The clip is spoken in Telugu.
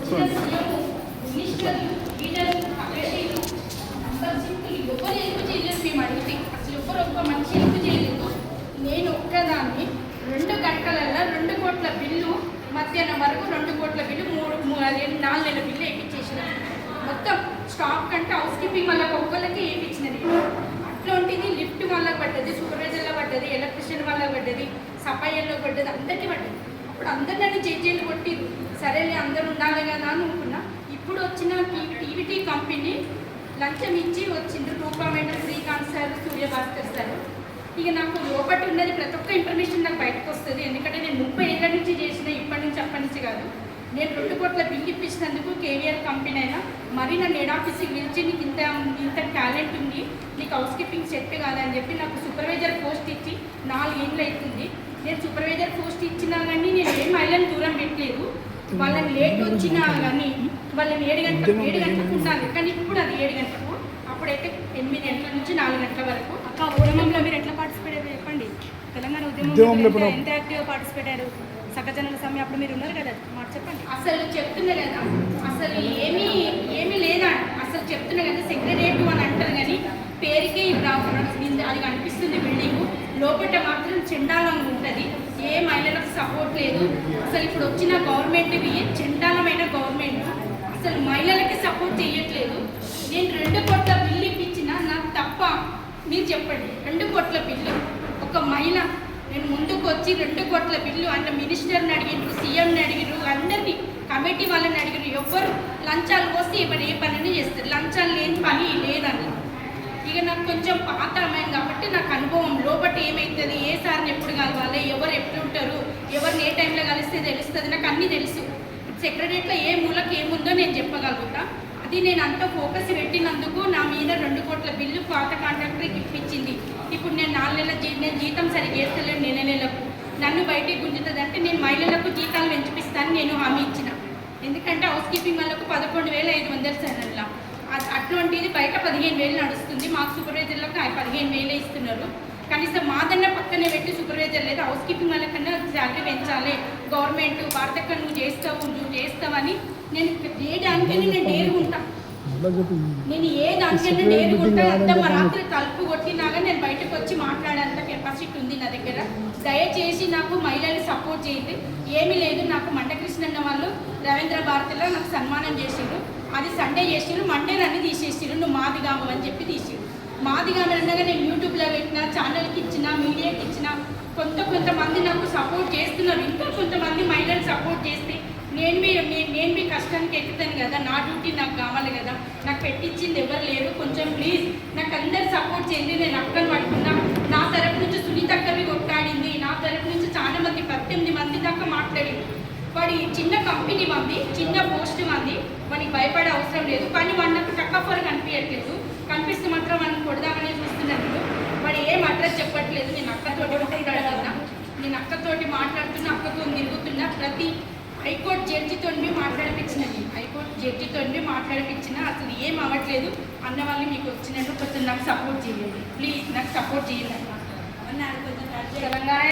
వచ్చిన సీఎం మినిస్టర్లు లీడర్లు కమిటీలు అందరూ సింపుల్ ఎవరు ఎందుకు చేయలేదు మేము అడిగితే అసలు ఎవరు ఒక్క మనిషి ఎందుకు చేయలేదు. నేను ఒక్కదాన్ని 2 గంటలల్లో 2 కోట్ల బిల్లు మధ్యాహ్నం వరకు 2 కోట్ల బిల్లు 4 నెలల బిల్లు వేయించేసిన మొత్తం స్టాక్ కంటే హౌస్ కీపింగ్ వల్ల ఒక్కళ్ళకి వేయించినది. అట్లాంటిది లిఫ్ట్ వల్ల పడ్డది, సూపర్వైజర్లో పడ్డది, ఎలక్ట్రిషియన్ వల్ల పడ్డది, సఫాయిల్లో పడ్డది, అందరికీ పడ్డది. అప్పుడు అందరు నన్ను జడ్జీలు కొట్టిరు. సరేలే అందరూ ఉండాలి కదా అని అనుకున్నా. ఇప్పుడు వచ్చిన టీవీటీ కంపెనీ లంచం ఇచ్చి వచ్చిండ్రు. రూపామేట శ్రీకాంత్ సార్, సూర్యభాస్కర్ సార్. ఇక నాకు లోపల ఉన్నది ప్రతి ఒక్క ఇన్ఫర్మేషన్ నాకు బయటకు వస్తుంది. ఎందుకంటే నేను 30 ఏళ్ళ నుంచి చేసిన, ఇప్పటి నుంచి అప్పటి నుంచి కాదు. నేను 2 కోట్ల బిల్ ఇప్పించినందుకు కేవీఆర్ కంపెనీ అయినా మరి నన్ను హెడ్ ఆఫీస్కి పిలిచి నీకు ఇంత టాలెంట్ ఉంది, నీకు హౌస్ కీపింగ్ సెట్ కాదని చెప్పి నాకు సూపర్వైజర్ పోస్ట్ ఇచ్చి 4 ఏళ్ళు అవుతుంది. నేను సూపర్వైజర్ పోస్ట్ ఇచ్చినా కానీ నేను ఏం మహిళను దూరం పెట్టలేదు. వాళ్ళని లేట్ వచ్చినా కానీ వాళ్ళని 7 గంటలకు ఉండాలి. కానీ ఇప్పుడు అది 7 గంటలకు, అప్పుడైతే 8 గంటల నుంచి 4 గంటల వరకు. అక్క ఉద్యమంలో మీరు ఎట్లా పార్టిసిపేట్ అయ్యారు చెప్పండి. తెలంగాణ ఉద్యమంలో ఎంత యాక్టివ్గా పార్టిసిపేట్ అయ్యారు? సకజనుల సమ్మె అప్పుడు మీరు ఉన్నారు కదా, మాట చెప్పండి. అసలు చెప్తున్నా కదా, అసలు ఏమీ లేదా. అసలు చెప్తున్నా కదా, సెక్రటేరియట్ అని అంటారు కానీ పేరుకే అది కనిపిస్తుంది బిల్డింగ్. లోపల మాత్రం చెండాలంగా ఉంటుంది. ఏ మహిళలకు సపోర్ట్ లేదు. అసలు ఇప్పుడు వచ్చిన గవర్నమెంట్ చెండాలమైన గవర్నమెంట్. అసలు మహిళలకి సపోర్ట్ చేయట్లేదు. నేను 2 కోట్ల బిల్లు ఇప్పించినా నాకు తప్ప మీరు చెప్పండి. 2 కోట్ల బిల్లు ఒక మహిళ నేను ముందుకు వచ్చి 2 కోట్ల బిల్లు అంటే మినిస్టర్ని అడిగినారు, సీఎంని అడిగినారు, అందరినీ కమిటీ వాళ్ళని అడిగినారు. ఎవ్వరు లంచాలు పోస్తే ఇప్పుడు ఏ పనిని చేస్తారు. లంచాలు లేని పని లేదని. ఇక నాకు కొంచెం పాత అమ్మాయి కాబట్టి నాకు అనుభవం లోపల ఏమవుతుంది, ఏ సార్ని ఎప్పుడు కలవాలి, ఎవరు ఎట్లుంటారు, ఎవరిని ఏ టైంలో కలిస్తే తెలుస్తుంది, నాకు అన్నీ తెలుసు. సెక్రటరీలో ఏ మూలకి ఏముందో నేను చెప్పగలుగుతా. అది నేను అంత ఫోకస్ పెట్టినందుకు నా మీద 2 కోట్ల బిల్లు పాత కాంట్రాక్టర్కి ఇప్పించింది. ఇప్పుడు నేను 4 నెలల నేను జీతం సరిగ్గా చేస్తలేను. నెలకు నన్ను బయటికి గుంజుతుంది అంటే నేను మహిళలకు జీతాలు పెంచిపిస్తాను నేను హామీ ఇచ్చిన. ఎందుకంటే హౌస్ కీపింగ్ వాళ్ళకు 11,500 సార్లా. అట్లాంటిది బయట 15,000 నడుస్తుంది. మాకు సూపర్వైజర్లకు 15,000 ఇస్తున్నారు. కనీసం మాదన్న పక్కనే పెట్టి సూపర్వైజర్ లేదు. హౌస్ కీపింగ్ వాళ్ళకన్నా శాలరీ పెంచాలి. గవర్నమెంట్ భారతక్క నువ్వు చేస్తావని నేను ఏ దానికైనా నేను డేరుగుంటా. నేను ఏ దానికైనా డేరుగుంటా. అంతా మా రాత్రి తలుపు కొట్టినాగా నేను బయటకు వచ్చి మాట్లాడేంత కెపాసిటీ ఉంది నా దగ్గర. దయచేసి నాకు మహిళలు సపోర్ట్ చేయండి. ఏమీ లేదు. నాకు మండకృష్ణన్న వాళ్ళు రవీంద్ర భారతిలో నాకు సన్మానం చేసిరు. అది సండే చేసిరు, మండే నన్ను తీసేసిరు. నువ్వు మాదిగాము అని చెప్పి తీసిరు. మాదిగాము అనగా నేను యూట్యూబ్లో పెట్టిన, ఛానల్కి ఇచ్చిన, మీడియాకి ఇచ్చిన. కొంతమంది నాకు సపోర్ట్ చేస్తున్నారు. ఇంకా కొంతమంది మహిళలు సపోర్ట్ చేస్తే నేను మీ కష్టానికి ఎక్కుతాను కదా. నా డ్యూటీ నాకు కావాలి కదా. నాకు పెట్టించింది ఎవరు లేరు. కొంచెం ప్లీజ్ నాకు అందరు సపోర్ట్ చేయండి. నేను అక్కను పట్టుకున్నా. నా తరపు నుంచి సునీతక్కవి కొట్టాడింది. నా తరపు నుంచి చాలా మంది 18 మంది దాకా మాట్లాడింది. వాడి చిన్న కంపెనీ మంది, చిన్న పోస్ట్ మంది, వాడికి భయపడే అవసరం లేదు. కానీ వాడు నాకు టక్కఫర్ కనిపించట్లేదు. కనిపిస్తే మాత్రం వాడిని కొడదామనే చూస్తున్నాను. వాడు ఏం అడ్రస్ చెప్పట్లేదు. నేను అక్కతోటి మాట్లాడుతున్నా. అక్కతో తిరుగుతున్నా. ప్రతి హైకోర్టు జడ్జితో మాట్లాడిపించిన అసలు ఏం అవ్వట్లేదు. అన్న వాళ్ళు మీకు వచ్చినట్టు కొంచెం నాకు సపోర్ట్ చేయండి. ప్లీజ్ నాకు సపోర్ట్ చేయండి అన్న. తెలంగాణ